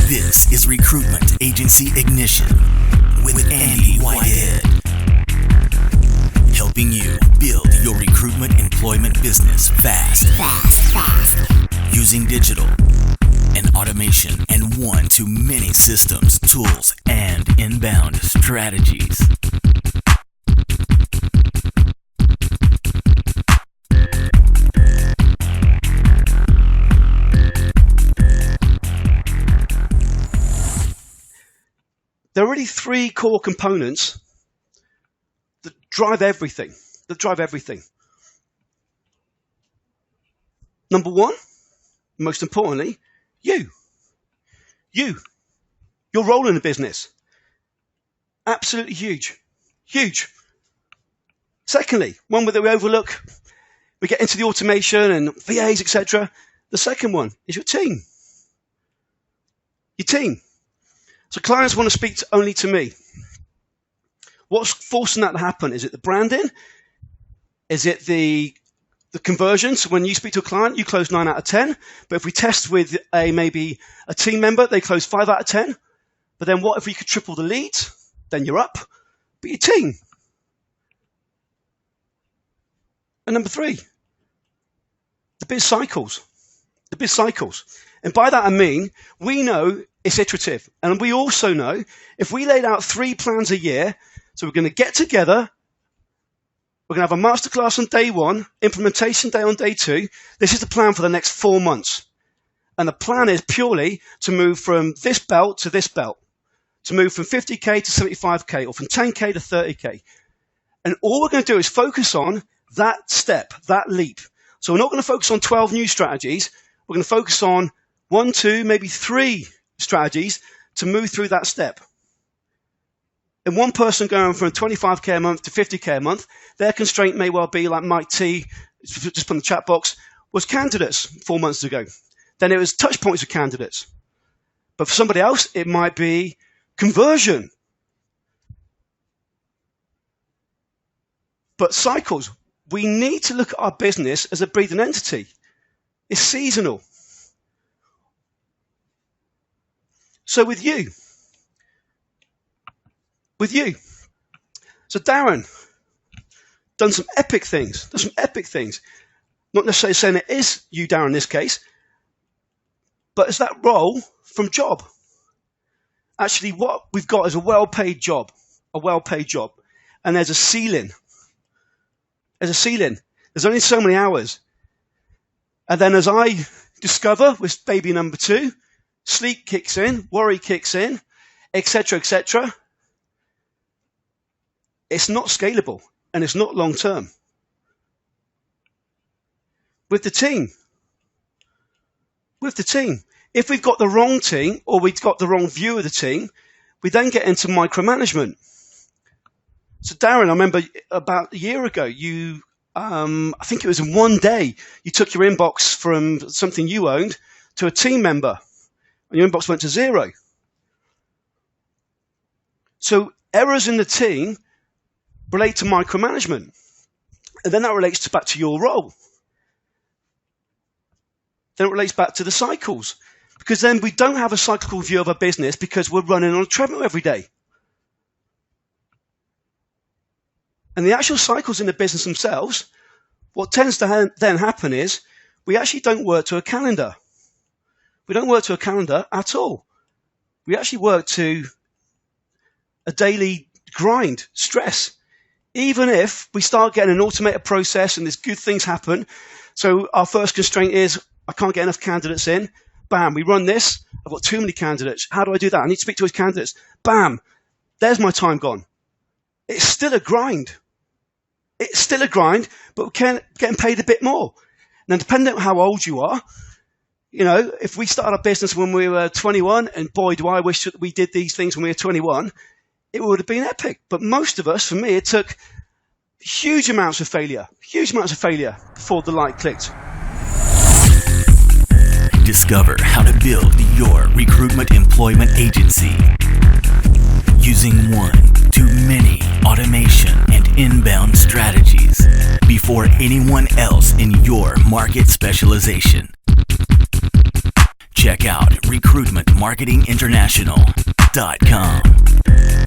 This is Recruitment Agency Ignition with Andy Whitehead. Helping you build your recruitment employment business fast. Using digital and automation and one-to-many systems, tools, and inbound strategies. There are really three core components that drive everything. Number one, most importantly, you. Your role in the business. Absolutely huge. Secondly, one that we overlook, we get into the automation and VAs, etc. The second one is your team. Your team. So clients want to speak only to me. What's forcing that to happen? Is it the branding? Is it the conversion? So when you speak to a client, you close 9 out of 10. But if we test with maybe a team member, they close 5 out of 10. But then what if we could triple the leads? Then you're up. But your team. And number 3, the Biz Cycles. The Biz Cycles. And by that I mean, we know it's iterative. And we also know if we laid out 3 plans a year, so we're going to get together, we're going to have a masterclass on day 1, implementation day on day 2. This is the plan for the next 4 months. And the plan is purely to move from this belt to this belt, to move from 50K to 75K or from 10K to 30K. And all we're going to do is focus on that step, that leap. So we're not going to focus on 12 new strategies. We're going to focus on 1, 2, maybe 3 strategies to move through that step. And one person going from 25K a month to 50K a month, their constraint may well be like Mike T, just put in the chat box, was candidates 4 months ago. Then it was touch points with candidates. But for somebody else, it might be conversion. But cycles, we need to look at our business as a breathing entity. It's seasonal. So with you. So Darren, done some epic things. Not necessarily saying it is you, Darren, in this case, but it's that role from job. Actually, what we've got is a well-paid job. And there's a ceiling. There's only so many hours. And then as I discover with baby number 2, sleep kicks in, worry kicks in, etc. It's not scalable and it's not long term. With the team, if we've got the wrong team or we've got the wrong view of the team, we then get into micromanagement. So Darren, I remember about a year ago, you, I think it was in one day, you took your inbox from something you owned to a team member. And your inbox went to 0. So errors in the team relate to micromanagement. And then that relates back to your role. Then it relates back to the cycles. Because then we don't have a cyclical view of our business because we're running on a treadmill every day. And the actual cycles in the business themselves, what tends to then happen is we actually don't work to a calendar. We don't work to a calendar at all. We actually work to a daily grind, stress. Even if we start getting an automated process and there's good things happen. So our first constraint is, I can't get enough candidates in. Bam, we run this. I've got too many candidates. How do I do that? I need to speak to those candidates. Bam, there's my time gone. It's still a grind. But we're getting paid a bit more. Now, depending on how old you are, if we started our business when we were 21, and boy, do I wish that we did these things when we were 21, it would have been epic. But most of us, for me, it took huge amounts of failure before the light clicked. Discover how to build your recruitment employment agency using one-to-many automation and inbound strategies before anyone else in your market specialization. check out recruitmentmarketinginternational.com.